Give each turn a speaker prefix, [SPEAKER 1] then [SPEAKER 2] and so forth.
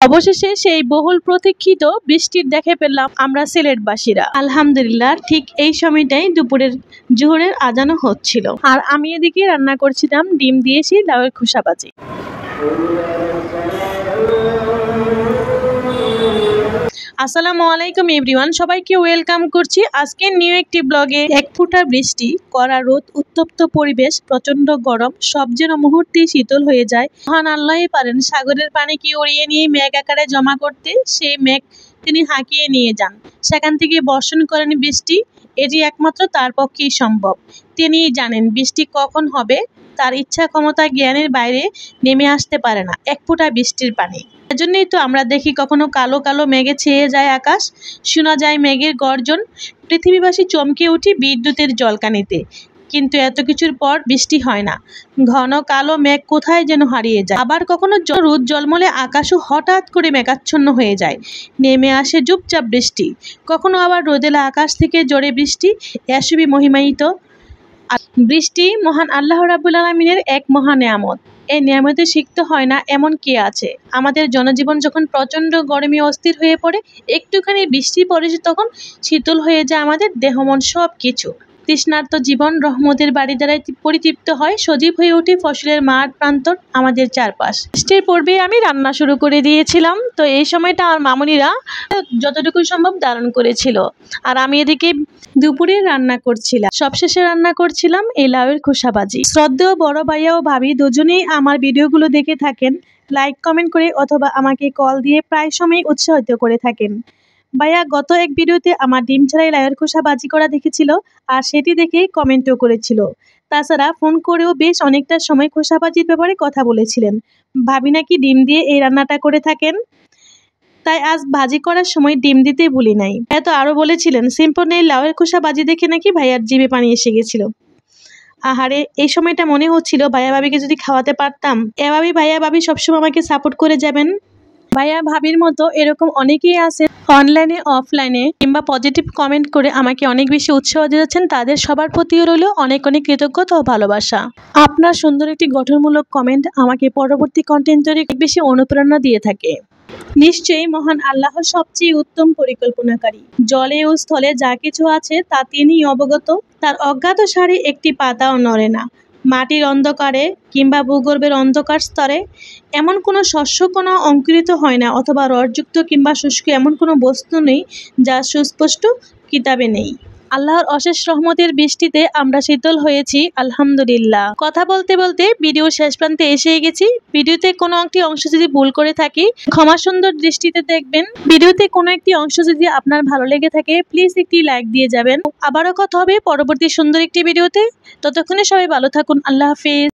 [SPEAKER 1] অবশেষে সেই বহুল প্রতীক্ষিত বৃষ্টির দেখে পেলাম আমরা সিলেটবাসীরা। আলহামদুলিল্লাহ, ঠিক এই সময়টাই দুপুরের জোহরের আজানও হচ্ছিল। আর আমি এদিকে রান্না করছিলাম ডিম দিয়েছি লাউয়ের খোসা ভাজি। আসসালামু আলাইকুম এভরিওয়ান, সবাইকে ওয়েলকাম করছি আজকে নিউ একটি ব্লগে। এক ফোঁটা বৃষ্টি, কড়া রোদ, উত্তপ্ত পরিবেশ, প্রচন্ড গরম, সব যেন মুহূর্তেই শীতল হয়ে যায়। মহান আল্লাহই পারেন সাগরের পানিকে উড়িয়ে নিয়ে মেঘ আকারে জমা করতে। সেই মেঘ তিনি হাঁকিয়ে নিয়ে যান, সেখান থেকে বর্ষণ করেন বৃষ্টি। এটি একমাত্র তার পক্ষেই সম্ভব। তিনিই জানেন বৃষ্টি কখন হবে। তার ইচ্ছা ক্ষমতা জ্ঞানের বাইরে নেমে আসতে পারে না এক ফোঁটা বৃষ্টির পানি। এজন্যই তো আমরা দেখি কখনো কালো কালো মেঘে ছেয়ে যায় আকাশ, শোনা যায় মেঘের গর্জন, পৃথিবীবাসী চমকে উঠি বিদ্যুতের জলকানিতে। কিন্তু এত কিছুর পর বৃষ্টি হয় না। ঘন কালো মেঘ কোথায় যেন হারিয়ে যায়। আবার কখনো রোদ জলমলে আকাশও হঠাৎ করে মেঘাচ্ছন্ন হয়ে যায়, নেমে আসে চুপচাপ বৃষ্টি। কখনো আবার রোদেলা আকাশ থেকে জোরে বৃষ্টি। এসবই মহিমায়িত বৃষ্টি মহান আল্লাহ রাব্বুল আলামিনের এক মহা নেয়ামত। এই নিয়ামতে শিখতে হয় না এমন কে আছে। আমাদের জনজীবন যখন প্রচণ্ড গরমে অস্থির হয়ে পড়ে, একটুখানি বৃষ্টি পড়ে তখন শীতল হয়ে যায় আমাদের দেহ মন সব কিছু। তৃষ্ণার্ত জীবন রহমতের বাড়ি দ্বারাই পরিতৃপ্ত হয়, সজীব হয়ে ওঠে ফসলের মাঠ প্রান্তর আমাদের চারপাশ। বৃষ্টির পূর্বে আমি রান্না শুরু করে দিয়েছিলাম। তো এই সময়টা আমার মামুনিরা যতটুকু সম্ভব ধারণ করেছিল, আর আমি এদিকে দুপুরে রান্না করছিলাম। সবশেষে রান্না করছিলাম এই লাউয়ের খোসা ভাজি। শ্রদ্ধেয় বড় ভাইয়া ও ভাবি দুজনেই আমার ভিডিওগুলো দেখে থাকেন, লাইক কমেন্ট করে অথবা আমাকে কল দিয়ে প্রায় সময় উৎসাহিত করে থাকেন। ভাইয়া গত এক ভিডিওতে আমার ডিম ছাড়াই লাউয়ের খোসা ভাজি করা দেখেছিল, আর সেটি দেখে কমেন্টও করেছিল। তাছাড়া ফোন করেও বেশ অনেকটা সময় খোসা ভাজির ব্যাপারে কথা বলেছিলেন। ভাবি নাকি ডিম দিয়ে এই রান্নাটা করে থাকেন, তাই আজ ভাজি করার সময় ডিম দিতে ভুলি নাই। এত আরও বলেছিলেন সিম্পল এই লাউয়ের খোসা ভাজি দেখে নাকি ভাইয়ার জিভে পানি এসে গেছিল। আহারে, এই সময়টা মনে হচ্ছিল ভাইয়া ভাবিকে যদি খাওয়াতে পারতাম। এভাবেই ভাইয়া ভাবি সবসময় আমাকে সাপোর্ট করে যাবেন। ভাইয়া ভাবির মতো এরকম অনেকেই আছে অনলাইনে অফলাইনে কিংবা পজিটিভ কমেন্ট করে আমাকে অনেক বেশি উৎসাহ দিয়েছেন। তাদের সবার প্রতিও রইল অনেক অনেক কৃতজ্ঞতা ও ভালোবাসা। আপনার সুন্দর একটি গঠনমূলক কমেন্ট আমাকে পরবর্তী কন্টেন্ট তৈরি বেশি অনুপ্রেরণা দিয়ে থাকে। নিশ্চয়ই মহান আল্লাহ সবচেয়ে উত্তম পরিকল্পনাকারী। জলে ও স্থলে যা কিছু আছে তা তিনিই অবগত। তার অজ্ঞাত সারে একটি পাতাও নড়ে না। মাটির অন্ধকারে কিংবা ভূগর্ভের অন্ধকার স্তরে এমন কোনো শস্য কোনো অঙ্কুরিত হয় না, অথবা রসযুক্ত কিংবা শুষ্ক এমন কোনো বস্তু নেই যা সুস্পষ্ট কিতাবে নেই। আল্লাহর অশেষ রহমতের বৃষ্টিতে আমরা শীতল হয়েছি আলহামদুলিল্লাহ। কথা বলতে বলতে ভিডিওর শেষ প্রান্তে এসে গেছি। ভিডিওতে কোনো একটি অংশ যদি ভুল করে থাকি ক্ষমা সুন্দর দৃষ্টিতে দেখবেন। ভিডিওতে কোনো একটি অংশ যদি আপনার ভালো লেগে থাকে প্লিজ একটি লাইক দিয়ে যাবেন। আবারও কথা হবে পরবর্তী সুন্দর একটি ভিডিওতে। ততক্ষণে সবাই ভালো থাকুন। আল্লাহ হাফেজ।